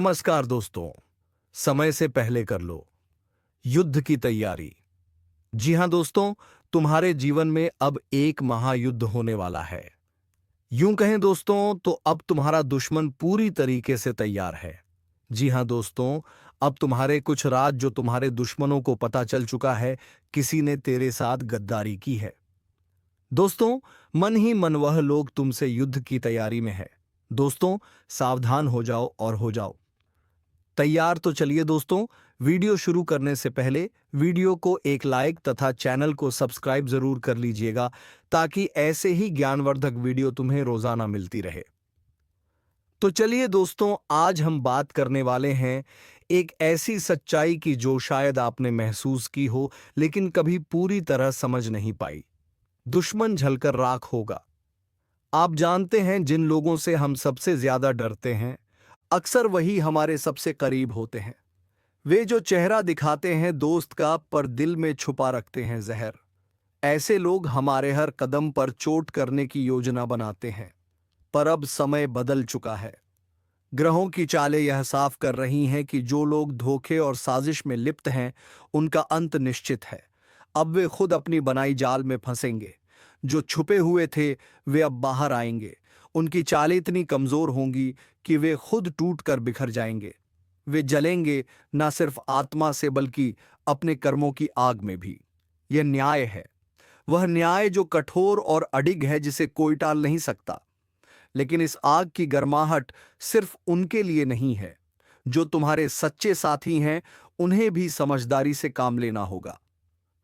नमस्कार दोस्तों। समय से पहले कर लो युद्ध की तैयारी। जी हां दोस्तों, तुम्हारे जीवन में अब एक महायुद्ध होने वाला है। यूं कहें दोस्तों तो अब तुम्हारा दुश्मन पूरी तरीके से तैयार है। जी हां दोस्तों, अब तुम्हारे कुछ राज जो तुम्हारे दुश्मनों को पता चल चुका है, किसी ने तेरे साथ गद्दारी की है। दोस्तों, मन ही मन वह लोग तुमसे युद्ध की तैयारी में है। दोस्तों, सावधान हो जाओ और हो जाओ तैयार। तो चलिए दोस्तों, वीडियो शुरू करने से पहले वीडियो को एक लाइक तथा चैनल को सब्सक्राइब जरूर कर लीजिएगा, ताकि ऐसे ही ज्ञानवर्धक वीडियो तुम्हें रोजाना मिलती रहे। तो चलिए दोस्तों, आज हम बात करने वाले हैं एक ऐसी सच्चाई की जो शायद आपने महसूस की हो, लेकिन कभी पूरी तरह समझ नहीं पाई। दुश्मन झलकर राख होगा। आप जानते हैं, जिन लोगों से हम सबसे ज्यादा डरते हैं, अक्सर वही हमारे सबसे करीब होते हैं। वे जो चेहरा दिखाते हैं दोस्त का, पर दिल में छुपा रखते हैं जहर। ऐसे लोग हमारे हर कदम पर चोट करने की योजना बनाते हैं। पर अब समय बदल चुका है। ग्रहों की चालें यह साफ कर रही हैं कि जो लोग धोखे और साजिश में लिप्त हैं, उनका अंत निश्चित है। अब वे खुद अपनी बनाई जाल में फंसेंगे। जो छुपे हुए थे, वे अब बाहर आएंगे। उनकी चालें इतनी कमजोर होंगी कि वे खुद टूट कर बिखर जाएंगे। वे जलेंगे, ना सिर्फ आत्मा से बल्कि अपने कर्मों की आग में भी। यह न्याय है, वह न्याय जो कठोर और अडिग है, जिसे कोई टाल नहीं सकता। लेकिन इस आग की गर्माहट सिर्फ उनके लिए नहीं है। जो तुम्हारे सच्चे साथी हैं, उन्हें भी समझदारी से काम लेना होगा।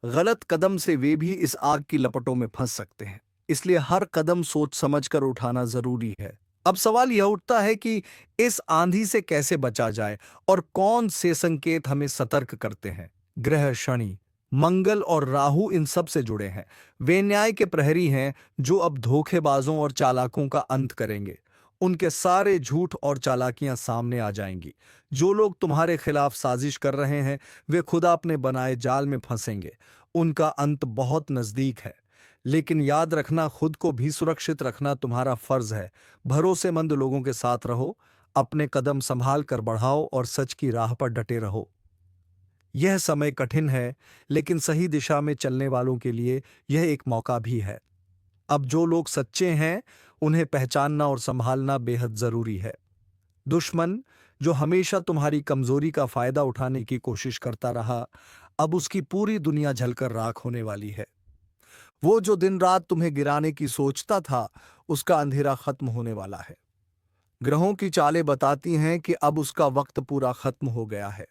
गलत कदम से वे भी इस आग की लपटों में फंस सकते हैं। इसलिए हर कदम सोच समझ कर उठाना जरूरी है। अब सवाल यह उठता है कि इस आंधी से कैसे बचा जाए और कौन से संकेत हमें सतर्क करते हैं। ग्रह शनि, मंगल और राहु इन सब से जुड़े हैं। वे न्याय के प्रहरी हैं, जो अब धोखेबाजों और चालाकों का अंत करेंगे। उनके सारे झूठ और चालाकियां सामने आ जाएंगी। जो लोग तुम्हारे खिलाफ साजिश कर रहे हैं, वे खुदा अपने बनाए जाल में फंसेंगे। उनका अंत बहुत नजदीक है। लेकिन याद रखना, खुद को भी सुरक्षित रखना तुम्हारा फर्ज है। भरोसेमंद लोगों के साथ रहो, अपने कदम संभाल कर बढ़ाओ और सच की राह पर डटे रहो। यह समय कठिन है, लेकिन सही दिशा में चलने वालों के लिए यह एक मौका भी है। अब जो लोग सच्चे हैं, उन्हें पहचानना और संभालना बेहद जरूरी है। दुश्मन जो हमेशा तुम्हारी कमजोरी का फायदा उठाने की कोशिश करता रहा, अब उसकी पूरी दुनिया जलकर राख होने वाली है। वो जो दिन रात तुम्हें गिराने की सोचता था, उसका अंधेरा खत्म होने वाला है। ग्रहों की चालें बताती हैं कि अब उसका वक्त पूरा खत्म हो गया है।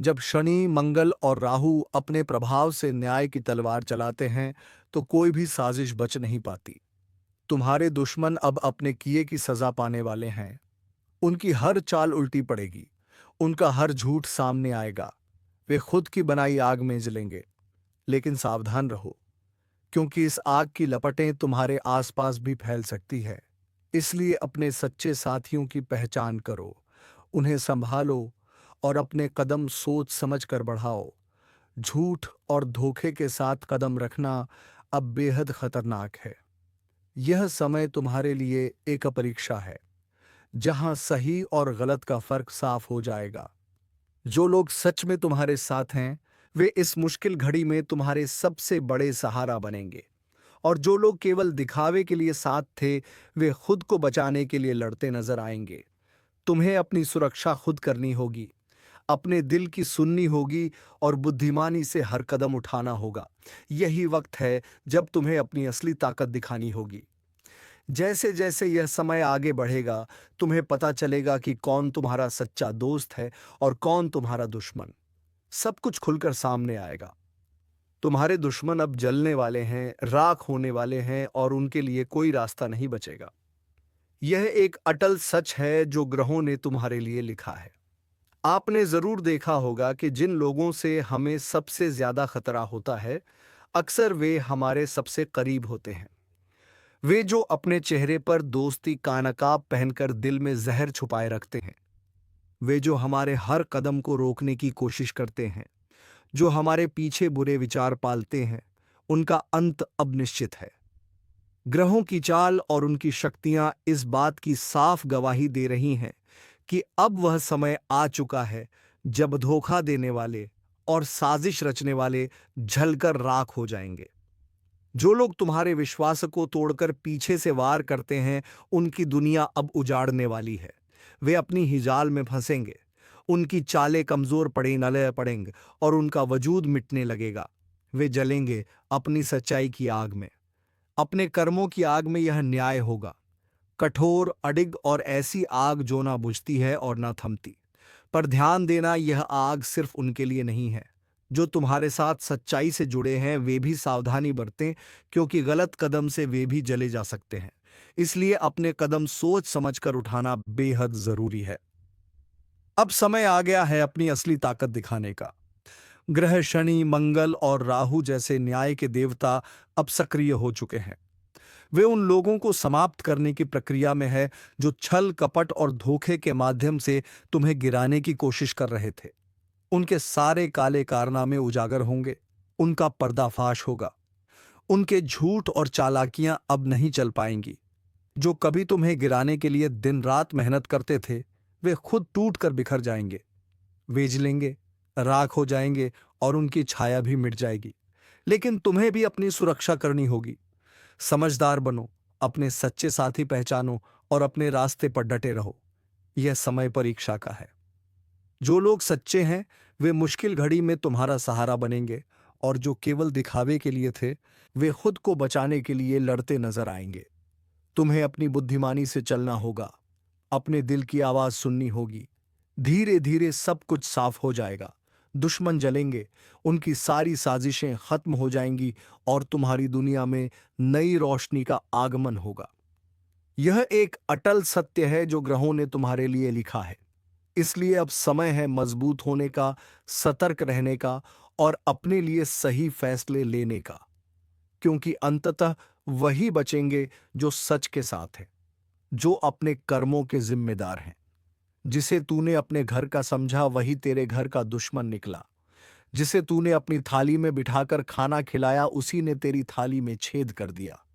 जब शनि, मंगल और राहु अपने प्रभाव से न्याय की तलवार चलाते हैं, तो कोई भी साजिश बच नहीं पाती। तुम्हारे दुश्मन अब अपने किए की सजा पाने वाले हैं। उनकी हर चाल उल्टी पड़ेगी, उनका हर झूठ सामने आएगा। वे खुद की बनाई आग में जलेंगे। लेकिन सावधान रहो, क्योंकि इस आग की लपटें तुम्हारे आसपास भी फैल सकती है। इसलिए अपने सच्चे साथियों की पहचान करो, उन्हें संभालो और अपने कदम सोच समझ कर बढ़ाओ। झूठ और धोखे के साथ कदम रखना अब बेहद खतरनाक है। यह समय तुम्हारे लिए एक परीक्षा है, जहां सही और गलत का फर्क साफ हो जाएगा। जो लोग सच में तुम्हारे साथ हैं, वे इस मुश्किल घड़ी में तुम्हारे सबसे बड़े सहारा बनेंगे। और जो लोग केवल दिखावे के लिए साथ थे, वे खुद को बचाने के लिए लड़ते नजर आएंगे। तुम्हें अपनी सुरक्षा खुद करनी होगी, अपने दिल की सुननी होगी और बुद्धिमानी से हर कदम उठाना होगा। यही वक्त है जब तुम्हें अपनी असली ताकत दिखानी होगी। जैसे जैसे यह समय आगे बढ़ेगा, तुम्हें पता चलेगा कि कौन तुम्हारा सच्चा दोस्त है और कौन तुम्हारा दुश्मन। सब कुछ खुलकर सामने आएगा। तुम्हारे दुश्मन अब जलने वाले हैं, राख होने वाले हैं और उनके लिए कोई रास्ता नहीं बचेगा। यह एक अटल सच है जो ग्रहों ने तुम्हारे लिए लिखा है। आपने जरूर देखा होगा कि जिन लोगों से हमें सबसे ज्यादा खतरा होता है, अक्सर वे हमारे सबसे करीब होते हैं। वे जो अपने चेहरे पर दोस्ती का नकाब पहनकर दिल में जहर छुपाए रखते हैं। वे जो हमारे हर कदम को रोकने की कोशिश करते हैं, जो हमारे पीछे बुरे विचार पालते हैं, उनका अंत अब निश्चित है। ग्रहों की चाल और उनकी शक्तियां इस बात की साफ गवाही दे रही हैं कि अब वह समय आ चुका है जब धोखा देने वाले और साजिश रचने वाले झलकर राख हो जाएंगे। जो लोग तुम्हारे विश्वास को तोड़कर पीछे से वार करते हैं, उनकी दुनिया अब उजाड़ने वाली है। वे अपनी ही जाल में फंसेंगे। उनकी चालें कमजोर पड़े नले पड़ेंगे और उनका वजूद मिटने लगेगा। वे जलेंगे अपनी सच्चाई की आग में। अपने कर्मों की आग में यह न्याय होगा। कठोर, अडिग और ऐसी आग जो ना बुझती है और ना थमती। पर ध्यान देना, यह आग सिर्फ उनके लिए नहीं है। जो तुम्हारे साथ सच्चाई से जुड़े हैं वे भी सावधानी बरतें, क्योंकि गलत कदम से वे भी जले जा सकते हैं। इसलिए अपने कदम सोच समझकर उठाना बेहद जरूरी है। अब समय आ गया है अपनी असली ताकत दिखाने का। ग्रह शनि, मंगल और राहु जैसे न्याय के देवता अब सक्रिय हो चुके हैं। वे उन लोगों को समाप्त करने की प्रक्रिया में है जो छल, कपट और धोखे के माध्यम से तुम्हें गिराने की कोशिश कर रहे थे। उनके सारे काले कारनामे उजागर होंगे। उनका पर्दाफाश होगा। उनके झूठ और चालाकियां अब नहीं चल पाएंगी। जो कभी तुम्हें गिराने के लिए दिन रात मेहनत करते थे, वे खुद टूट कर बिखर जाएंगे, वेजलेंगे, राख हो जाएंगे और उनकी छाया भी मिट जाएगी। लेकिन तुम्हें भी अपनी सुरक्षा करनी होगी। समझदार बनो, अपने सच्चे साथी पहचानो और अपने रास्ते पर डटे रहो। यह समय परीक्षा का है। जो लोग सच्चे हैं वे मुश्किल घड़ी में तुम्हारा सहारा बनेंगे, और जो केवल दिखावे के लिए थे वे खुद को बचाने के लिए लड़ते नजर आएंगे। तुम्हें अपनी बुद्धिमानी से चलना होगा। अपने दिल की आवाज सुननी होगी। धीरे धीरे सब कुछ साफ हो जाएगा। दुश्मन जलेंगे, उनकी सारी साजिशें खत्म हो जाएंगी और तुम्हारी दुनिया में नई रोशनी का आगमन होगा। यह एक अटल सत्य है जो ग्रहों ने तुम्हारे लिए लिखा है। इसलिए अब समय है मजबूत होने का, सतर्क रहने का और अपने लिए सही फैसले लेने का, क्योंकि अंततः वही बचेंगे जो सच के साथ हैं, जो अपने कर्मों के जिम्मेदार हैं। जिसे तूने अपने घर का समझा वही तेरे घर का दुश्मन निकला। जिसे तूने अपनी थाली में बिठाकर खाना खिलाया उसी ने तेरी थाली में छेद कर दिया।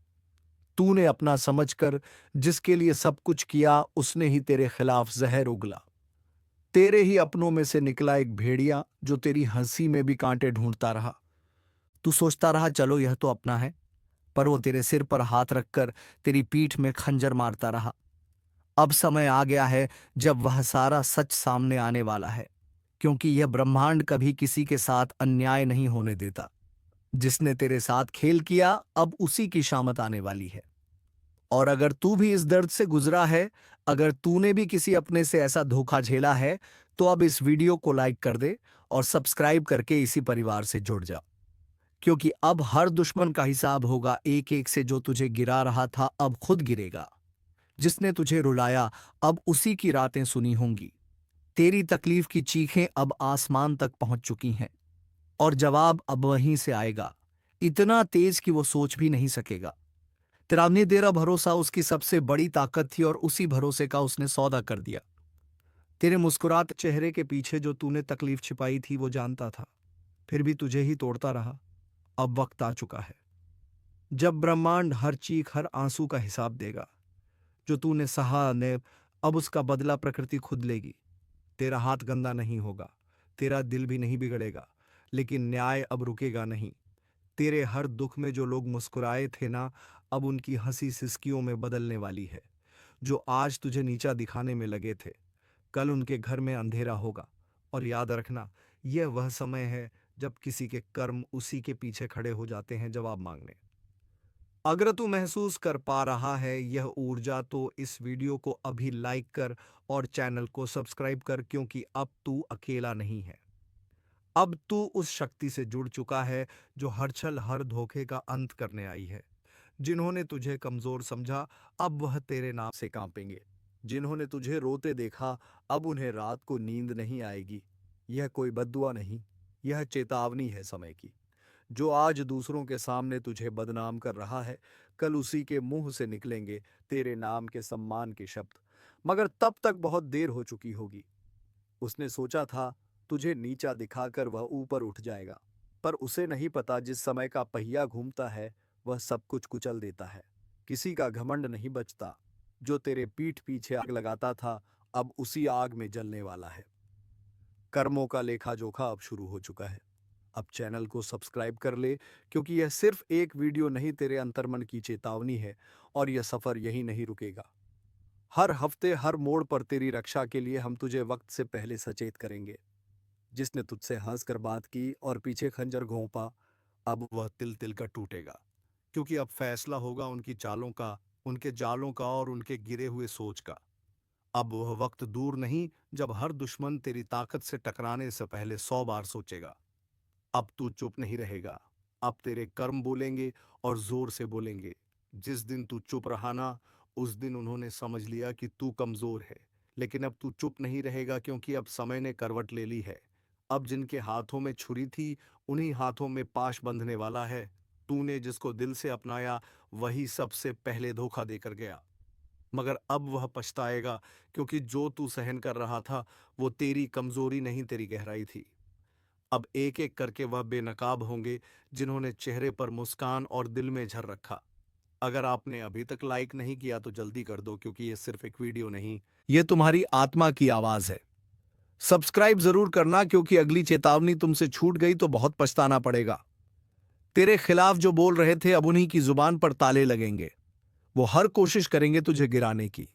तूने अपना समझकर जिसके लिए सब कुछ किया उसने ही तेरे खिलाफ जहर उगला। तेरे ही अपनों में से निकला एक भेड़िया जो तेरी हंसी में भी कांटे ढूंढता रहा। तू सोचता रहा चलो यह तो अपना है, पर वो तेरे सिर पर हाथ रखकर तेरी पीठ में खंजर मारता रहा। अब समय आ गया है जब वह सारा सच सामने आने वाला है, क्योंकि यह ब्रह्मांड कभी किसी के साथ अन्याय नहीं होने देता। जिसने तेरे साथ खेल किया अब उसी की शामत आने वाली है। और अगर तू भी इस दर्द से गुजरा है, अगर तूने भी किसी अपने से ऐसा धोखा झेला है, तो अब इस वीडियो को लाइक कर दे और सब्सक्राइब करके इसी परिवार से जुड़ जा। क्योंकि अब हर दुश्मन का हिसाब होगा। एक एक से जो तुझे गिरा रहा था अब खुद गिरेगा। जिसने तुझे रुलाया अब उसी की रातें सुनी होंगी। तेरी तकलीफ की चीखें अब आसमान तक पहुंच चुकी हैं और जवाब अब वहीं से आएगा, इतना तेज कि वो सोच भी नहीं सकेगा। तेरा तेरा भरोसा उसकी सबसे बड़ी ताकत थी और उसी भरोसे का उसने सौदा कर दिया। तेरे मुस्कुराते चेहरे के पीछे जो तूने तकलीफ छिपाई थी वो जानता था, फिर भी तुझे ही तोड़ता रहा। अब वक्त आ चुका है जब ब्रह्मांड हर चीख, हर आंसू का हिसाब देगा। जो तूने सहा ने अब उसका बदला प्रकृति खुद लेगी। तेरा हाथ गंदा नहीं होगा, तेरा दिल भी नहीं बिगड़ेगा, लेकिन न्याय अब रुकेगा नहीं। तेरे हर दुख में जो लोग मुस्कुराए थे ना, अब उनकी हंसी सिसकियों में बदलने वाली है। जो आज तुझे नीचा दिखाने में लगे थे, कल उनके घर में अंधेरा होगा। और याद रखना, यह वह समय है जब किसी के कर्म उसी के पीछे खड़े हो जाते हैं जवाब मांगने। अगर तू महसूस कर पा रहा है यह ऊर्जा, तो इस वीडियो को अभी लाइक कर और चैनल को सब्सक्राइब कर, क्योंकि अब तू अकेला नहीं है। अब तू उस शक्ति से जुड़ चुका है जो हर छल, हर धोखे का अंत करने आई है। जिन्होंने तुझे कमजोर समझा अब वह तेरे नाम से कांपेंगे। जिन्होंने तुझे रोते देखा अब उन्हें रात को नींद नहीं आएगी। यह कोई बद्दुआ नहीं, यह चेतावनी है समय की। जो आज दूसरों के सामने तुझे बदनाम कर रहा है, कल उसी के मुंह से निकलेंगे तेरे नाम के सम्मान के शब्द। मगर तब तक बहुत देर हो चुकी होगी। उसने सोचा था तुझे नीचा दिखाकर वह ऊपर उठ जाएगा, पर उसे नहीं पता जिस समय का पहिया घूमता है वह सब कुछ कुचल देता है। किसी का घमंड नहीं बचता। जो तेरे पीठ पीछे आग लगाता था अब उसी आग में जलने वाला है। कर्मों का लेखा जोखा अब शुरू हो चुका है। अब चैनल को सब्सक्राइब कर ले, क्योंकि यह सिर्फ एक वीडियो नहीं, तेरे अंतर्मन की चेतावनी है। और यह सफर यही नहीं रुकेगा। हर हफ्ते हर मोड़ पर तेरी रक्षा के लिए हम तुझे वक्त से पहले सचेत करेंगे। जिसने तुझसे हंसकर बात की और पीछे खंजर घोंपा, अब वह तिल तिल का टूटेगा। क्योंकि अब फैसला होगा उनकी चालों का, उनके जालों का और उनके गिरे हुए सोच का। अब वह वक्त दूर नहीं जब हर दुश्मन तेरी ताकत से टकराने से पहले 100 बार सोचेगा। अब तू चुप नहीं रहेगा। अब तेरे कर्म बोलेंगे, और जोर से बोलेंगे। जिस दिन तू चुप रहा ना, उस दिन उन्होंने समझ लिया कि तू कमजोर है। लेकिन अब तू चुप नहीं रहेगा, क्योंकि अब समय ने करवट ले ली है। अब जिनके हाथों में छुरी थी, उन्हीं हाथों में पाश बंधने वाला है। तूने जिसको दिल से अपनाया, वही सबसे पहले धोखा देकर गया। मगर अब वह पछताएगा, क्योंकि जो तू सहन कर रहा था, वो तेरी कमजोरी नहीं, तेरी गहराई थी। अब एक एक करके वह बेनकाब होंगे, जिन्होंने चेहरे पर मुस्कान और दिल में झर रखा। अगर आपने अभी तक लाइक नहीं किया तो जल्दी कर दो, क्योंकि ये सिर्फ एक वीडियो नहीं, ये तुम्हारी आत्मा की आवाज है। सब्सक्राइब जरूर करना, क्योंकि अगली चेतावनी तुमसे छूट गई तो बहुत पछताना पड़ेगा। तेरे खिलाफ जो बोल रहे थे, अब उन्हीं की जुबान पर ताले लगेंगे। वो हर कोशिश करेंगे तुझे गिराने की,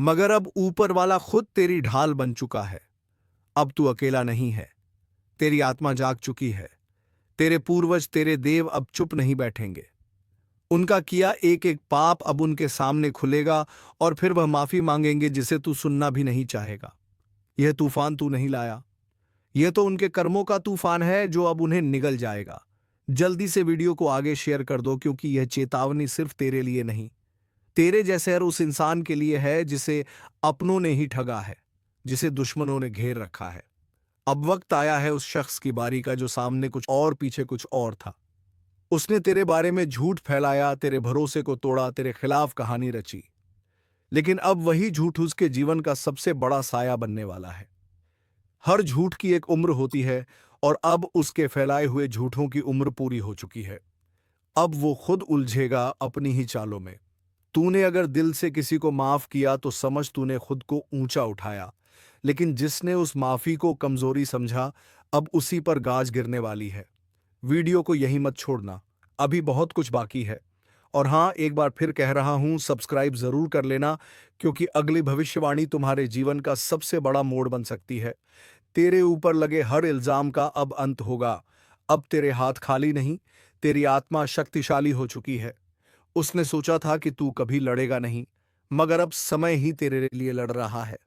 मगर अब ऊपर वाला खुद तेरी ढाल बन चुका है। अब तू अकेला नहीं है। तेरी आत्मा जाग चुकी है। तेरे पूर्वज, तेरे देव अब चुप नहीं बैठेंगे। उनका किया एक एक पाप अब उनके सामने खुलेगा, और फिर वह माफी मांगेंगे, जिसे तू सुनना भी नहीं चाहेगा। यह तूफान तू नहीं लाया। यह तो उनके कर्मों का तूफान है, जो अब उन्हें निगल जाएगा। जल्दी से वीडियो को आगे शेयर कर दो, क्योंकि यह चेतावनी सिर्फ तेरे लिए नहीं, तेरे जैसे हर उस इंसान के लिए है जिसे अपनों ने ही ठगा है, जिसे दुश्मनों ने घेर रखा है। अब वक्त आया है उस शख्स की बारी का, जो सामने कुछ और पीछे कुछ और था। उसने तेरे बारे में झूठ फैलाया, तेरे भरोसे को तोड़ा, तेरे खिलाफ कहानी रची। लेकिन अब वही झूठ उसके जीवन का सबसे बड़ा साया बनने वाला है। हर झूठ की एक उम्र होती है, और अब उसके फैलाए हुए झूठों की उम्र पूरी हो चुकी है। अब वो खुद उलझेगा अपनी ही चालों में। तूने अगर दिल से किसी को माफ किया तो समझ तूने खुद को ऊंचा उठाया। लेकिन जिसने उस माफी को कमजोरी समझा, अब उसी पर गाज गिरने वाली है। वीडियो को यही मत छोड़ना, अभी बहुत कुछ बाकी है। और हाँ, एक बार फिर कह रहा हूं, सब्सक्राइब जरूर कर लेना, क्योंकि अगली भविष्यवाणी तुम्हारे जीवन का सबसे बड़ा मोड़ बन सकती है। तेरे ऊपर लगे हर इल्जाम का अब अंत होगा। अब तेरे हाथ खाली नहीं, तेरी आत्मा शक्तिशाली हो चुकी है। उसने सोचा था कि तू कभी लड़ेगा नहीं, मगर अब समय ही तेरे लिए लड़ रहा है।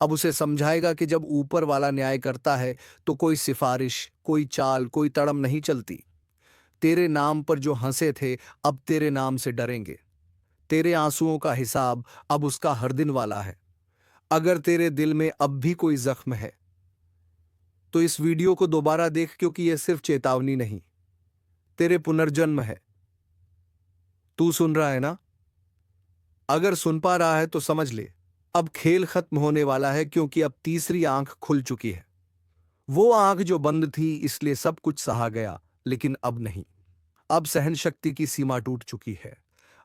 अब उसे समझाएगा कि जब ऊपर वाला न्याय करता है, तो कोई सिफारिश, कोई चाल, कोई तड़म नहीं चलती। तेरे नाम पर जो हंसे थे, अब तेरे नाम से डरेंगे। तेरे आंसुओं का हिसाब अब उसका हर दिन वाला है। अगर तेरे दिल में अब भी कोई जख्म है, तो इस वीडियो को दोबारा देख, क्योंकि यह सिर्फ चेतावनी नहीं, तेरे पुनर्जन्म है। तू सुन रहा है ना? अगर सुन पा रहा है तो समझ ले, अब खेल खत्म होने वाला है, क्योंकि अब तीसरी आंख खुल चुकी है। वो आंख जो बंद थी, इसलिए सब कुछ सहा गया, लेकिन अब नहीं। अब सहन शक्ति की सीमा टूट चुकी है।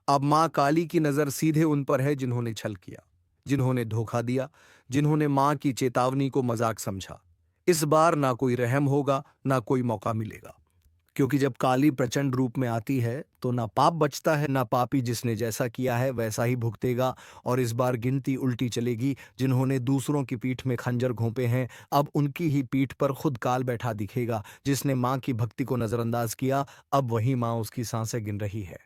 अब मां काली की नजर सीधे उन पर है, जिन्होंने छल किया, जिन्होंने धोखा दिया, जिन्होंने मां की चेतावनी को मजाक समझा। इस बार ना कोई रहम होगा, ना कोई मौका मिलेगा। क्योंकि जब काली प्रचंड रूप में आती है, तो ना पाप बचता है, ना पापी जिसने जैसा किया है वैसा ही भुगतेगा। और इस बार गिनती उल्टी चलेगी। जिन्होंने दूसरों की पीठ में खंजर घोंपे हैं, अब उनकी ही पीठ पर खुद काल बैठा दिखेगा। जिसने मां की भक्ति को नजरअंदाज किया, अब वही मां उसकी सांसें गिन रही है।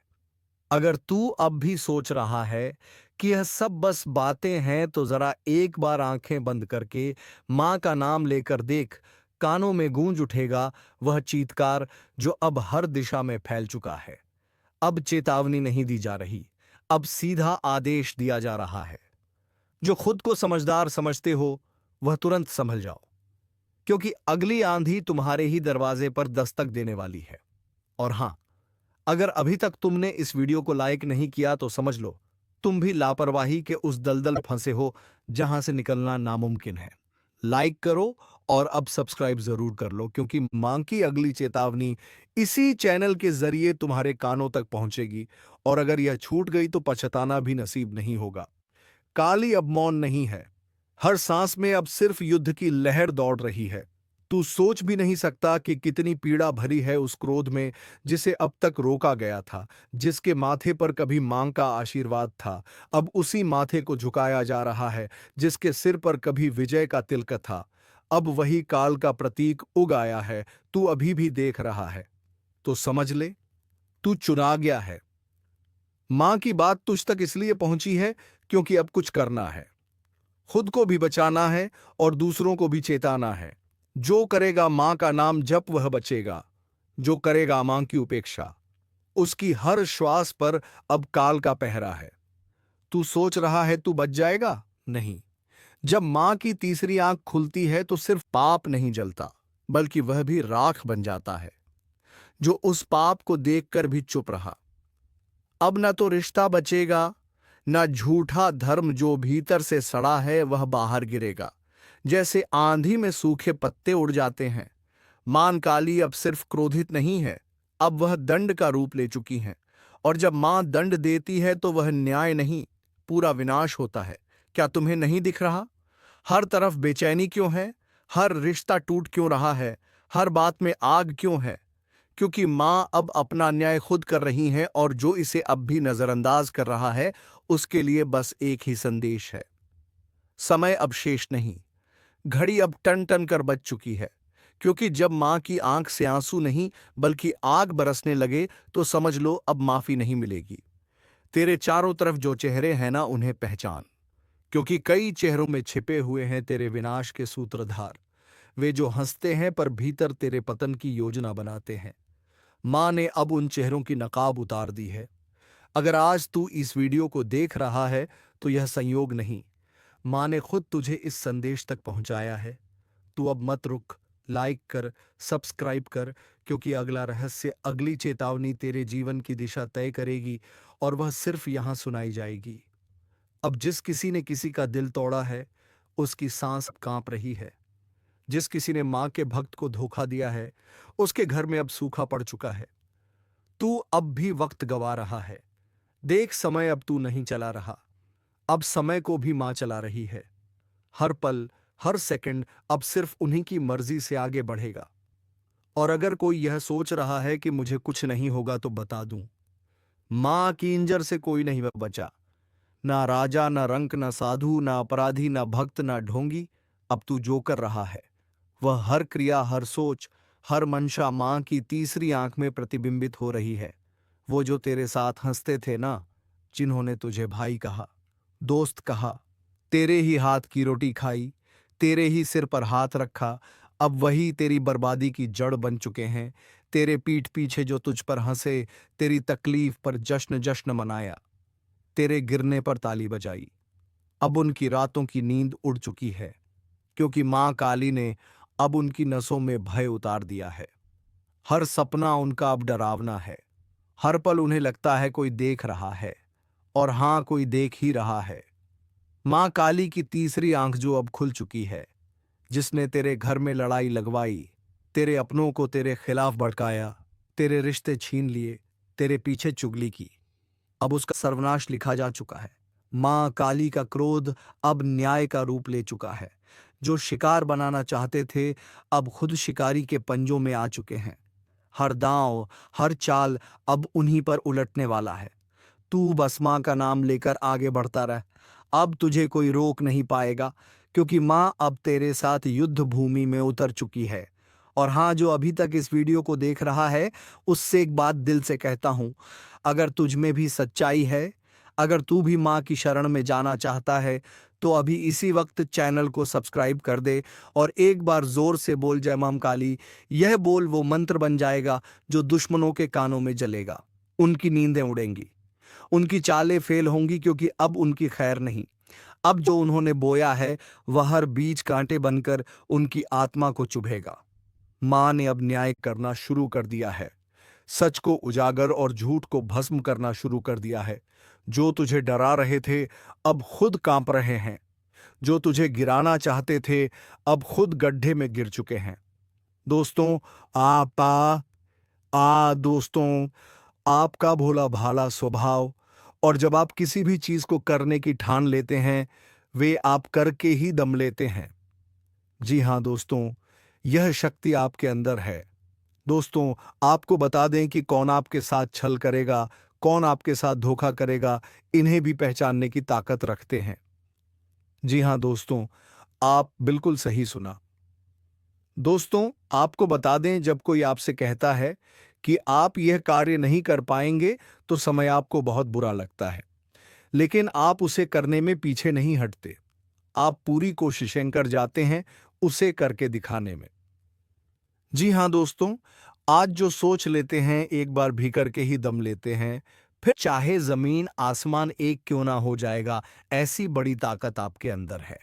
अगर तू अब भी सोच रहा है कि यह सब बस बातें हैं, तो जरा एक बार आंखें बंद करके मां का नाम लेकर देख। कानों में गूंज उठेगा वह चीत्कार, जो अब हर दिशा में फैल चुका है। अब चेतावनी नहीं दी जा रही, अब सीधा आदेश दिया जा रहा है। जो खुद को समझदार समझते हो, वह तुरंत संभल जाओ, क्योंकि अगली आंधी तुम्हारे ही दरवाजे पर दस्तक देने वाली है। और हां, अगर अभी तक तुमने इस वीडियो को लाइक नहीं किया, तो समझ लो तुम भी लापरवाही के उस दलदल फंसे हो, जहां से निकलना नामुमकिन है। लाइक करो, और अब सब्सक्राइब जरूर कर लो, क्योंकि मां की अगली चेतावनी इसी चैनल के जरिए तुम्हारे कानों तक पहुंचेगी। और अगर यह छूट गई तो पछताना भी नसीब नहीं होगा। काली अब मौन नहीं है, हर सांस में अब सिर्फ युद्ध की लहर दौड़ रही है। तू सोच भी नहीं सकता कि कितनी पीड़ा भरी है उस क्रोध में जिसे अब तक रोका गया था। जिसके माथे पर कभी मां का आशीर्वाद था, अब उसी माथे को झुकाया जा रहा है। जिसके सिर पर कभी विजय का तिलक था, अब वही काल का प्रतीक उग आया है। तू अभी भी देख रहा है तो समझ ले, तू चुना गया है। मां की बात तुझ तक इसलिए पहुंची है क्योंकि अब कुछ करना है। खुद को भी बचाना है और दूसरों को भी चेताना है। जो करेगा मां का नाम जप वह बचेगा। जो करेगा मां की उपेक्षा, उसकी हर श्वास पर अब काल का पहरा है। तू सोच रहा है तू बच जाएगा? नहीं। जब मां की तीसरी आंख खुलती है तो सिर्फ पाप नहीं जलता, बल्कि वह भी राख बन जाता है। जो उस पाप को देखकर भी चुप रहा, अब न तो रिश्ता बचेगा, न झूठा धर्म जो भीतर से सड़ा है वह बाहर गिरेगा। जैसे आंधी में सूखे पत्ते उड़ जाते हैं, मां काली अब सिर्फ क्रोधित नहीं है, अब वह दंड का रूप ले चुकी हैं। और जब मां दंड देती है तो वह न्याय नहीं, पूरा विनाश होता है। क्या तुम्हें नहीं दिख रहा? हर तरफ बेचैनी क्यों है? हर रिश्ता टूट क्यों रहा है? हर बात में आग क्यों है? क्योंकि मां अब अपना न्याय खुद कर रही हैं, और जो इसे अब भी नजरअंदाज कर रहा है उसके लिए बस एक ही संदेश है। समय अब शेष नहीं, घड़ी अब टन टन कर बज चुकी है। क्योंकि जब मां की आंख से आंसू नहीं बल्कि आग बरसने लगे तो समझ लो अब माफी नहीं मिलेगी। तेरे चारों तरफ जो चेहरे हैं ना, उन्हें पहचान, क्योंकि कई चेहरों में छिपे हुए हैं तेरे विनाश के सूत्रधार। वे जो हंसते हैं पर भीतर तेरे पतन की योजना बनाते हैं। मां ने अब उन चेहरों की नकाब उतार दी है। अगर आज तू इस वीडियो को देख रहा है तो यह संयोग नहीं, मां ने खुद तुझे इस संदेश तक पहुंचाया है। तू अब मत रुक, लाइक कर, सब्सक्राइब कर, क्योंकि अगला रहस्य, अगली चेतावनी तेरे जीवन की दिशा तय करेगी, और वह सिर्फ यहां सुनाई जाएगी। अब जिस किसी ने किसी का दिल तोड़ा है, उसकी सांस अब कांप रही है। जिस किसी ने मां के भक्त को धोखा दिया है, उसके घर में अब सूखा पड़ चुका है। तू अब भी वक्त गवा रहा है। देख, समय अब तू नहीं चला रहा, अब समय को भी मां चला रही है। हर पल, हर सेकंड अब सिर्फ उन्हीं की मर्जी से आगे बढ़ेगा। और अगर कोई यह सोच रहा है कि मुझे कुछ नहीं होगा तो बता दूं, मां की इंजर से कोई नहीं बचा। ना राजा, ना रंक, ना साधु, ना अपराधी, ना भक्त, ना ढोंगी। अब तू जो कर रहा है वह हर क्रिया, हर सोच, हर मंशा मां की तीसरी आंख में प्रतिबिंबित हो रही है। वो जो तेरे साथ हंसते थे ना, जिन्होंने तुझे भाई कहा, दोस्त कहा, तेरे ही हाथ की रोटी खाई, तेरे ही सिर पर हाथ रखा, अब वही तेरी बर्बादी की जड़ बन चुके हैं। तेरे पीठ पीछे जो तुझ पर हंसे, तेरी तकलीफ पर जश्न जश्न मनाया, तेरे गिरने पर ताली बजाई, अब उनकी रातों की नींद उड़ चुकी है। क्योंकि मां काली ने अब उनकी नसों में भय उतार दिया है। हर सपना उनका अब डरावना है। हर पल उन्हें लगता है कोई देख रहा है, और हां, कोई देख ही रहा है। मां काली की तीसरी आंख जो अब खुल चुकी है, जिसने तेरे घर में लड़ाई लगवाई, तेरे अपनों को तेरे खिलाफ भड़काया, तेरे रिश्ते छीन लिए, तेरे पीछे चुगली की, अब उसका सर्वनाश लिखा जा चुका है। मां काली का क्रोध अब न्याय का रूप ले चुका है। जो शिकार बनाना चाहते थे, अब खुद शिकारी के पंजों में आ चुके हैं। हर दांव, हर चाल अब उन्हीं पर उलटने वाला है। तू बस मां का नाम लेकर आगे बढ़ता रह, अब तुझे कोई रोक नहीं पाएगा, क्योंकि मां अब तेरे साथ युद्ध भूमि में उतर चुकी है। और हां, जो अभी तक इस वीडियो को देख रहा है, उससे एक बात दिल से कहता हूं, अगर तुझ में भी सच्चाई है, अगर तू भी मां की शरण में जाना चाहता है, तो अभी इसी वक्त चैनल को सब्सक्राइब कर दे और एक बार जोर से बोल जय मां काली। यह बोल वो मंत्र बन जाएगा जो दुश्मनों के कानों में जलेगा। उनकी नींदें उड़ेंगी, उनकी चालें फेल होंगी, क्योंकि अब उनकी खैर नहीं। अब जो उन्होंने बोया है वह हर बीज कांटे बनकर उनकी आत्मा को चुभेगा। मां ने अब न्याय करना शुरू कर दिया है, सच को उजागर और झूठ को भस्म करना शुरू कर दिया है। जो तुझे डरा रहे थे अब खुद कांप रहे हैं। जो तुझे गिराना चाहते थे अब खुद गड्ढे में गिर चुके हैं। दोस्तों, दोस्तों, आपका भोला भाला स्वभाव, और जब आप किसी भी चीज को करने की ठान लेते हैं वे आप करके ही दम लेते हैं। जी हाँ दोस्तों, यह शक्ति आपके अंदर है। दोस्तों, आपको बता दें कि कौन आपके साथ छल करेगा, कौन आपके साथ धोखा करेगा, इन्हें भी पहचानने की ताकत रखते हैं। जी हाँ दोस्तों, आप बिल्कुल सही सुना। दोस्तों, आपको बता दें, जब कोई आपसे कहता है कि आप यह कार्य नहीं कर पाएंगे, तो समय आपको बहुत बुरा लगता है। लेकिन आप उसे करने में पीछे नहीं हटते। आप पूरी कोशिशें कर जाते हैं उसे करके दिखाने में। जी हाँ दोस्तों, आज जो सोच लेते हैं एक बार भी करके ही दम लेते हैं, फिर चाहे जमीन आसमान एक क्यों ना हो जाएगा, ऐसी बड़ी ताकत आपके अंदर है।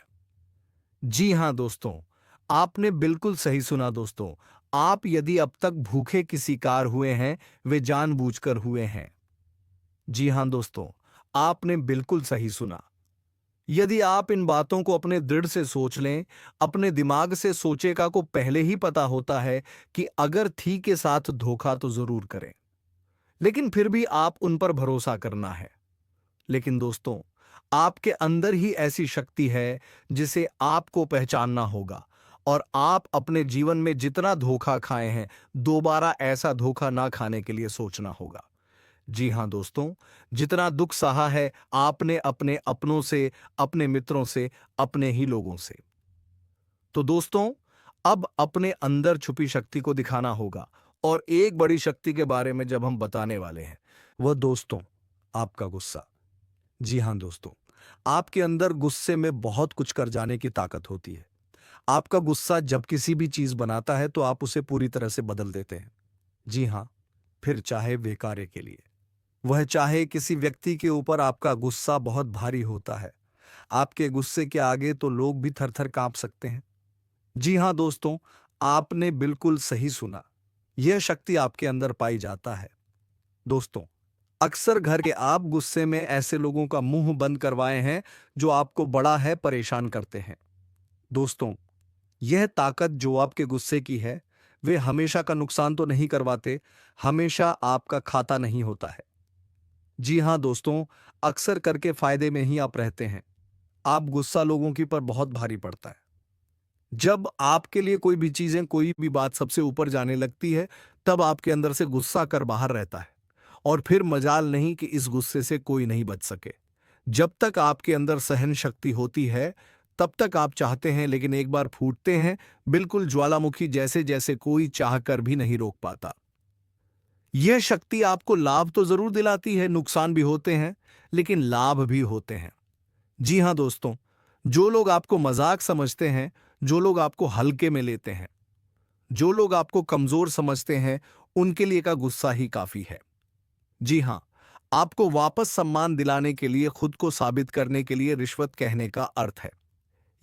जी हाँ दोस्तों, आपने बिल्कुल सही सुना दोस्तों। आप यदि अब तक भूखे की शिकार हुए हैं, वे जानबूझकर हुए हैं। जी हाँ दोस्तों, आपने बिल्कुल सही सुना। यदि आप इन बातों को अपने दृढ़ से सोच लें, अपने दिमाग से सोचेगा को पहले ही पता होता है कि अगर थी के साथ धोखा तो जरूर करें, लेकिन फिर भी आप उन पर भरोसा करना है। लेकिन दोस्तों, आपके अंदर ही ऐसी शक्ति है जिसे आपको पहचानना होगा, और आप अपने जीवन में जितना धोखा खाए हैं, दोबारा ऐसा धोखा ना खाने के लिए सोचना होगा। जी हाँ दोस्तों, जितना दुख सहा है आपने अपने अपनों से, अपने मित्रों से, अपने ही लोगों से, तो दोस्तों, अब अपने अंदर छुपी शक्ति को दिखाना होगा। और एक बड़ी शक्ति के बारे में जब हम बताने वाले हैं, वह दोस्तों, आपका गुस्सा। जी हाँ दोस्तों, आपके अंदर गुस्से में बहुत कुछ कर जाने की ताकत होती है। आपका गुस्सा जब किसी भी चीज बनाता है तो आप उसे पूरी तरह से बदल देते हैं। जी हाँ, फिर चाहे वे कार्य के लिए, वह चाहे किसी व्यक्ति के ऊपर आपका गुस्सा बहुत भारी होता है। आपके गुस्से के आगे तो लोग भी थर-थर कांप सकते हैं। जी हाँ दोस्तों, आपने बिल्कुल सही सुना। यह शक्ति आपके अंदर पाई जाता है। दोस्तों, अक्सर घर के आप गुस्से में ऐसे लोगों का मुंह बंद करवाए हैं जो आपको बड़ा है परेशान करते हैं। दोस्तों, यह ताकत जो आपके गुस्से की है, वे हमेशा का नुकसान तो नहीं करवाते, हमेशा आपका खाता नहीं होता है। जी हाँ दोस्तों, अक्सर करके फायदे में ही आप रहते हैं। आप गुस्सा लोगों की पर बहुत भारी पड़ता है। जब आपके लिए कोई भी चीजें, कोई भी बात सबसे ऊपर जाने लगती है, तब आपके अंदर से गुस्सा कर बाहर रहता है। और फिर मजाल नहीं कि इस गुस्से से कोई नहीं बच सके। जब तक आपके अंदर सहन शक्ति होती है, तब तक आप चाहते हैं, लेकिन एक बार फूटते हैं, बिल्कुल ज्वालामुखी जैसे, जैसे कोई चाह कर भी नहीं रोक पाता। यह शक्ति आपको लाभ तो जरूर दिलाती है, नुकसान भी होते हैं, लेकिन लाभ भी होते हैं। जी हाँ दोस्तों, जो लोग आपको मजाक समझते हैं, जो लोग आपको हल्के में लेते हैं, जो लोग आपको कमजोर समझते हैं, उनके लिए का गुस्सा ही काफी है। जी हाँ, आपको वापस सम्मान दिलाने के लिए, खुद को साबित करने के लिए रिश्वत कहने का अर्थ है।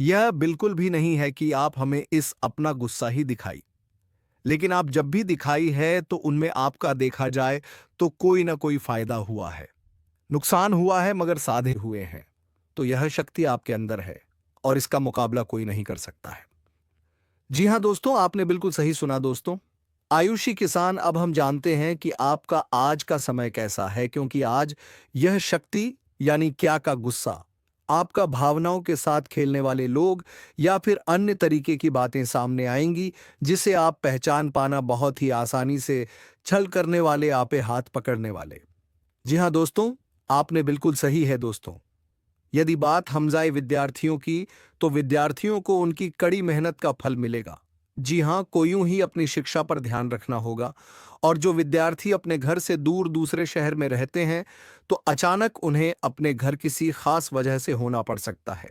यह बिल्कुल भी नहीं है कि आप हमें इस अपना गुस्सा ही दिखाई, लेकिन आप जब भी दिखाई है तो उनमें आपका देखा जाए तो कोई ना कोई फायदा हुआ है, नुकसान हुआ है, मगर साधे हुए हैं। तो यह शक्ति आपके अंदर है और इसका मुकाबला कोई नहीं कर सकता है। जी हाँ दोस्तों, आपने बिल्कुल सही सुना दोस्तों। आयुषी किसान, अब हम जानते हैं कि आपका आज का समय कैसा है, क्योंकि आज यह शक्ति यानी क्या का गुस्सा, आपका भावनाओं के साथ खेलने वाले लोग या फिर अन्य तरीके की बातें सामने आएंगी, जिसे आप पहचान पाना बहुत ही आसानी से, छल करने वाले, आपे हाथ पकड़ने वाले। जी हाँ दोस्तों, आपने बिल्कुल सही है दोस्तों। यदि बात हमजाए विद्यार्थियों की, तो विद्यार्थियों को उनकी कड़ी मेहनत का फल मिलेगा। जी हाँ, को यूं ही अपनी शिक्षा पर ध्यान रखना होगा। और जो विद्यार्थी अपने घर से दूर दूसरे शहर में रहते हैं, तो अचानक उन्हें अपने घर किसी खास वजह से होना पड़ सकता है।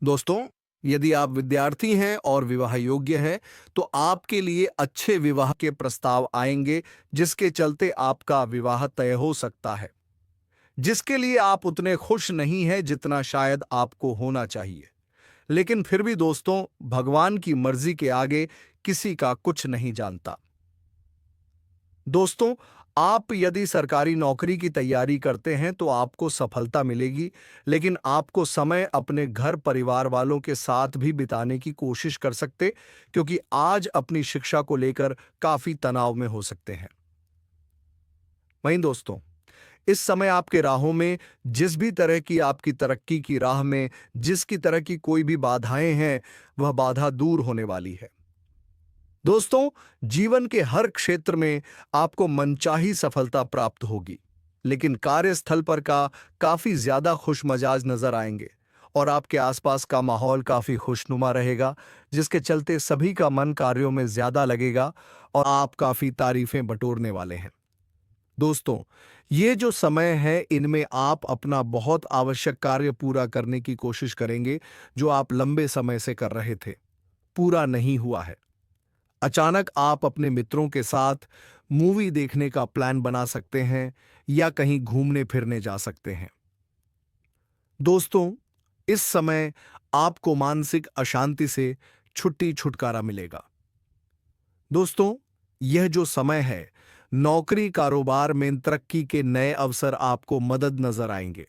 दोस्तों, यदि आप विद्यार्थी हैं और विवाह योग्य हैं, तो आपके लिए अच्छे विवाह के प्रस्ताव आएंगे, जिसके चलते आपका विवाह तय हो सकता है, जिसके लिए आप उतने खुश नहीं हैं जितना शायद आपको होना चाहिए। लेकिन फिर भी दोस्तों, भगवान की मर्जी के आगे किसी का कुछ नहीं जानता। दोस्तों, आप यदि सरकारी नौकरी की तैयारी करते हैं तो आपको सफलता मिलेगी, लेकिन आपको समय अपने घर परिवार वालों के साथ भी बिताने की कोशिश कर सकते, क्योंकि आज अपनी शिक्षा को लेकर काफी तनाव में हो सकते हैं। वहीं दोस्तों, इस समय आपके राहों में जिस भी तरह की आपकी तरक्की की राह में जिसकी तरह की कोई भी बाधाएं हैं, वह बाधा दूर होने वाली है। दोस्तों, जीवन के हर क्षेत्र में आपको मनचाही सफलता प्राप्त होगी, लेकिन कार्यस्थल पर काफी ज्यादा खुशमजाज नजर आएंगे और आपके आसपास का माहौल काफी खुशनुमा रहेगा, जिसके चलते सभी का मन कार्यों में ज्यादा लगेगा और आप काफी तारीफें बटोरने वाले हैं। दोस्तों, ये जो समय है, इनमें आप अपना बहुत आवश्यक कार्य पूरा करने की कोशिश करेंगे जो आप लंबे समय से कर रहे थे, पूरा नहीं हुआ है। अचानक आप अपने मित्रों के साथ मूवी देखने का प्लान बना सकते हैं या कहीं घूमने फिरने जा सकते हैं। दोस्तों, इस समय आपको मानसिक अशांति से छुटकारा मिलेगा। दोस्तों, यह जो समय है, नौकरी कारोबार में तरक्की के नए अवसर आपको मदद नजर आएंगे।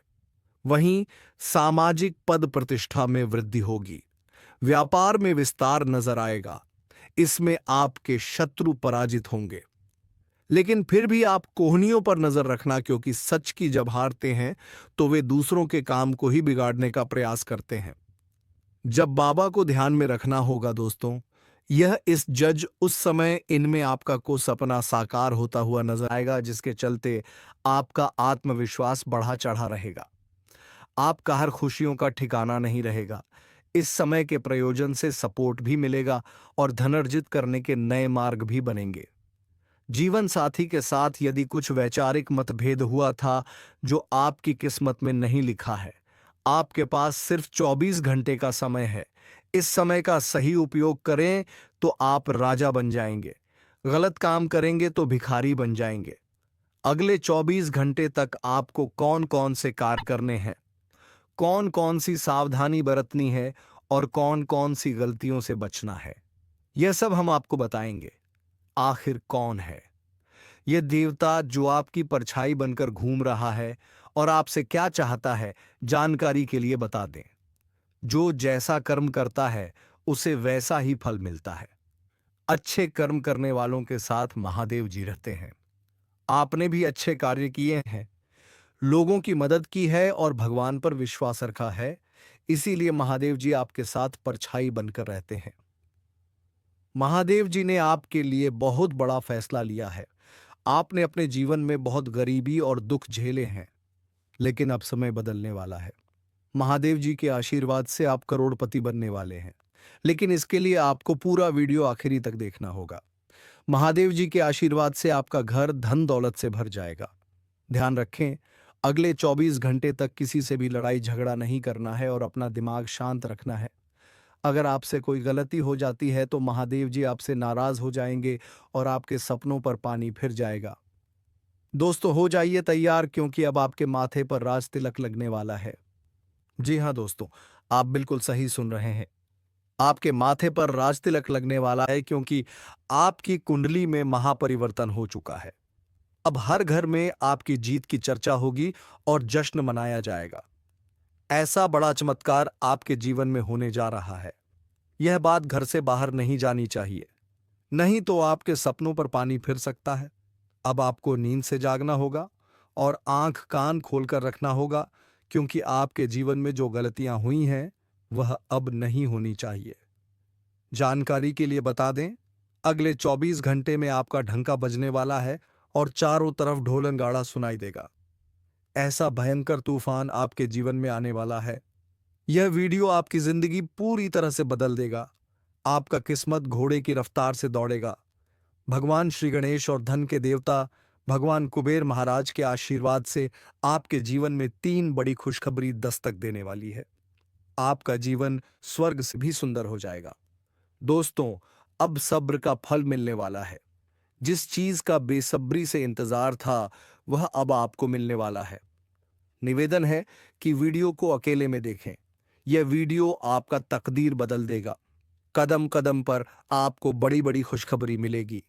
वहीं सामाजिक पद प्रतिष्ठा में वृद्धि होगी, व्यापार में विस्तार नजर आएगा, इसमें आपके शत्रु पराजित होंगे। लेकिन फिर भी आप कोहनियों पर नजर रखना, क्योंकि सच की जब हारते हैं तो वे दूसरों के काम को ही बिगाड़ने का प्रयास करते हैं। जब बाबा को ध्यान में रखना होगा दोस्तों, यह इस जज उस समय इनमें आपका को सपना साकार होता हुआ नजर आएगा, जिसके चलते आपका आत्मविश्वास बढ़ा चढ़ा रहेगा। आपका हर खुशियों का ठिकाना नहीं रहेगा। इस समय के प्रयोजन से सपोर्ट भी मिलेगा और धन अर्जित करने के नए मार्ग भी बनेंगे। जीवन साथी के साथ यदि कुछ वैचारिक मतभेद हुआ था जो आपकी किस्मत में नहीं लिखा है, आपके पास सिर्फ 24 घंटे का समय है। इस समय का सही उपयोग करें तो आप राजा बन जाएंगे, गलत काम करेंगे तो भिखारी बन जाएंगे। अगले 24 घंटे तक आपको कौन कौन से कार्य करने हैं, कौन कौन सी सावधानी बरतनी है और कौन कौन सी गलतियों से बचना है, यह सब हम आपको बताएंगे। आखिर कौन है यह देवता जो आपकी परछाई बनकर घूम रहा है और आपसे क्या चाहता है, जानकारी के लिए बता दें। जो जैसा कर्म करता है उसे वैसा ही फल मिलता है। अच्छे कर्म करने वालों के साथ महादेव जी रहते हैं। आपने भी अच्छे कार्य किए हैं, लोगों की मदद की है और भगवान पर विश्वास रखा है, इसीलिए महादेव जी आपके साथ परछाई बनकर रहते हैं। महादेव जी ने आपके लिए बहुत बड़ा फैसला लिया है। आपने अपने जीवन में बहुत गरीबी और दुख झेले हैं, लेकिन अब समय बदलने वाला है। महादेव जी के आशीर्वाद से आप करोड़पति बनने वाले हैं, लेकिन इसके लिए आपको पूरा वीडियो आखिरी तक देखना होगा। महादेव जी के आशीर्वाद से आपका घर धन दौलत से भर जाएगा। ध्यान रखें, अगले 24 घंटे तक किसी से भी लड़ाई झगड़ा नहीं करना है और अपना दिमाग शांत रखना है। अगर आपसे कोई गलती हो जाती है तो महादेव जी आपसे नाराज हो जाएंगे और आपके सपनों पर पानी फिर जाएगा। दोस्तों, हो जाइए तैयार, क्योंकि अब आपके माथे पर राज तिलक लगने वाला है। जी हाँ दोस्तों, आप बिल्कुल सही सुन रहे हैं। आपके माथे पर राज तिलक लगने वाला है, क्योंकि आपकी कुंडली में महापरिवर्तन हो चुका है। अब हर घर में आपकी जीत की चर्चा होगी और जश्न मनाया जाएगा। ऐसा बड़ा चमत्कार आपके जीवन में होने जा रहा है। यह बात घर से बाहर नहीं जानी चाहिए, नहीं तो आपके सपनों पर पानी फिर सकता है। अब आपको नींद से जागना होगा और आंख कान खोलकर रखना होगा, क्योंकि आपके जीवन में जो गलतियां हुई हैं वह अब नहीं होनी चाहिए। जानकारी के लिए बता दें, अगले 24 घंटे में आपका ढंका बजने वाला है और चारों तरफ ढोलन गाड़ा सुनाई देगा। ऐसा भयंकर तूफान आपके जीवन में आने वाला है। यह वीडियो आपकी जिंदगी पूरी तरह से बदल देगा। आपका किस्मत घोड़े की रफ्तार से दौड़ेगा। भगवान श्री गणेश और धन के देवता भगवान कुबेर महाराज के आशीर्वाद से आपके जीवन में 3 बड़ी खुशखबरी दस्तक देने वाली है। आपका जीवन स्वर्ग से भी सुंदर हो जाएगा। दोस्तों, अब सब्र का फल मिलने वाला है। जिस चीज का बेसब्री से इंतजार था, वह अब आपको मिलने वाला है। निवेदन है कि वीडियो को अकेले में देखें। यह वीडियो आपका तकदीर बदल देगा। कदम कदम पर आपको बड़ी बड़ी खुशखबरी मिलेगी।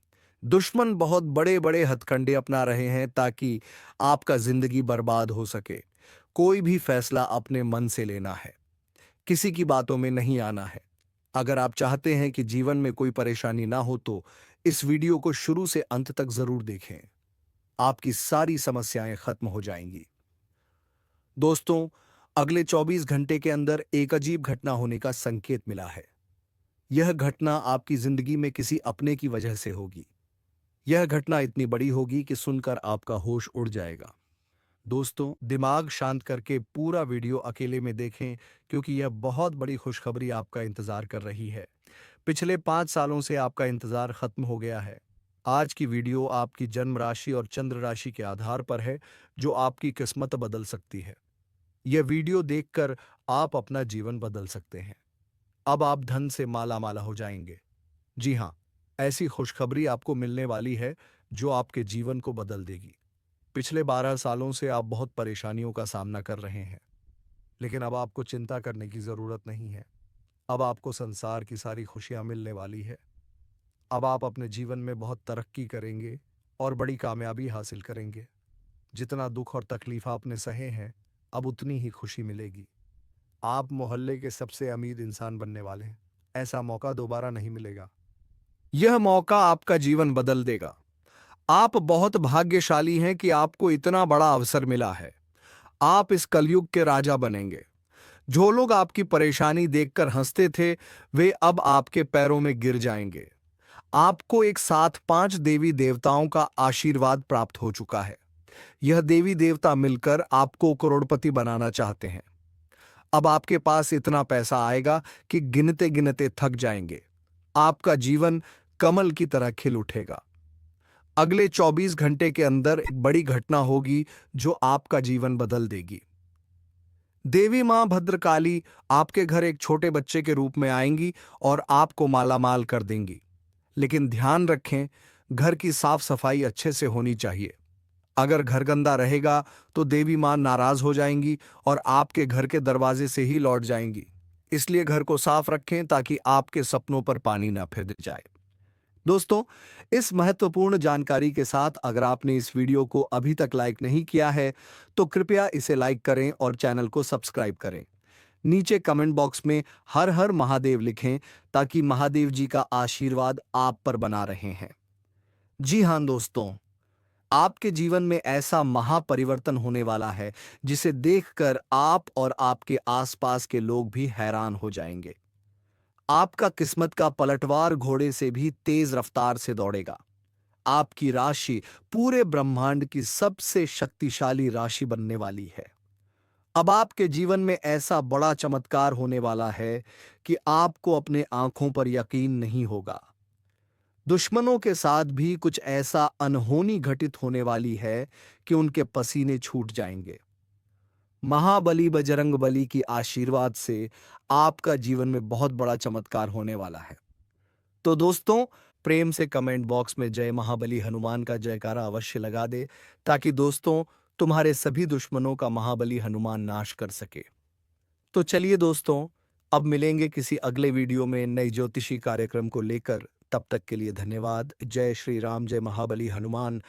दुश्मन बहुत बड़े बड़े हथकंडे अपना रहे हैं ताकि आपका जिंदगी बर्बाद हो सके। कोई भी फैसला अपने मन से लेना है, किसी की बातों में नहीं आना है। अगर आप चाहते हैं कि जीवन में कोई परेशानी ना हो तो इस वीडियो को शुरू से अंत तक जरूर देखें। आपकी सारी समस्याएं खत्म हो जाएंगी। दोस्तों, अगले 24 घंटे के अंदर एक अजीब घटना होने का संकेत मिला है। यह घटना आपकी जिंदगी में किसी अपने की वजह से होगी। यह घटना इतनी बड़ी होगी कि सुनकर आपका होश उड़ जाएगा। दोस्तों, दिमाग शांत करके पूरा वीडियो अकेले में देखें, क्योंकि यह बहुत बड़ी खुशखबरी आपका इंतजार कर रही है। पिछले 5 सालों से आपका इंतजार खत्म हो गया है। आज की वीडियो आपकी जन्म राशि और चंद्र राशि के आधार पर है, जो आपकी किस्मत बदल सकती है। यह वीडियो देखकर आप अपना जीवन बदल सकते हैं। अब आप धन से माला माला हो जाएंगे। जी हाँ, ऐसी खुशखबरी आपको मिलने वाली है जो आपके जीवन को बदल देगी। पिछले 12 सालों से आप बहुत परेशानियों का सामना कर रहे हैं, लेकिन अब आपको चिंता करने की जरूरत नहीं है। अब आपको संसार की सारी खुशियां मिलने वाली है। अब आप अपने जीवन में बहुत तरक्की करेंगे और बड़ी कामयाबी हासिल करेंगे। जितना दुख और तकलीफ आपने सहे हैं, अब उतनी ही खुशी मिलेगी। आप मोहल्ले के सबसे अमीर इंसान बनने वाले हैं। ऐसा मौका दोबारा नहीं मिलेगा। यह मौका आपका जीवन बदल देगा। आप बहुत भाग्यशाली हैं कि आपको इतना बड़ा अवसर मिला है। आप इस कलयुग के राजा बनेंगे। जो लोग आपकी परेशानी देखकर हंसते थे, वे अब आपके पैरों में गिर जाएंगे। आपको एक साथ 5 देवी देवताओं का आशीर्वाद प्राप्त हो चुका है। यह देवी देवता मिलकर आपको करोड़पति बनाना चाहते हैं। अब आपके पास इतना पैसा आएगा कि गिनते गिनते थक जाएंगे। आपका जीवन कमल की तरह खिल उठेगा। अगले 24 घंटे के अंदर एक बड़ी घटना होगी जो आपका जीवन बदल देगी। देवी मां भद्रकाली आपके घर एक छोटे बच्चे के रूप में आएंगी और आपको मालामाल कर देंगी। लेकिन ध्यान रखें, घर की साफ सफाई अच्छे से होनी चाहिए। अगर घर गंदा रहेगा तो देवी मां नाराज हो जाएंगी और आपके घर के दरवाजे से ही लौट जाएंगी। इसलिए घर को साफ रखें ताकि आपके सपनों पर पानी ना फिर जाए। दोस्तों, इस महत्वपूर्ण जानकारी के साथ अगर आपने इस वीडियो को अभी तक लाइक नहीं किया है, तो कृपया इसे लाइक करें और चैनल को सब्सक्राइब करें। नीचे कमेंट बॉक्स में हर हर महादेव लिखें, ताकि महादेव जी का आशीर्वाद आप पर बना रहे हैं। जी हां दोस्तों, आपके जीवन में ऐसा महापरिवर्तन होने वाला है जिसे देखकर आप और आपके आसपास के लोग भी हैरान हो जाएंगे। आपका किस्मत का पलटवार घोड़े से भी तेज रफ्तार से दौड़ेगा। आपकी राशि पूरे ब्रह्मांड की सबसे शक्तिशाली राशि बनने वाली है। अब आपके जीवन में ऐसा बड़ा चमत्कार होने वाला है कि आपको अपने आंखों पर यकीन नहीं होगा। दुश्मनों के साथ भी कुछ ऐसा अनहोनी घटित होने वाली है कि उनके पसीने छूट जाएंगे। महाबली बजरंगबली की आशीर्वाद से आपका जीवन में बहुत बड़ा चमत्कार होने वाला है। तो दोस्तों, प्रेम से कमेंट बॉक्स में जय महाबली हनुमान का जयकारा अवश्य लगा दे, ताकि दोस्तों तुम्हारे सभी दुश्मनों का महाबली हनुमान नाश कर सके। तो चलिए दोस्तों, अब मिलेंगे किसी अगले वीडियो में नई ज्योतिषी कार्यक्रम को लेकर। तब तक के लिए धन्यवाद। जय श्री राम, जय महाबली हनुमान।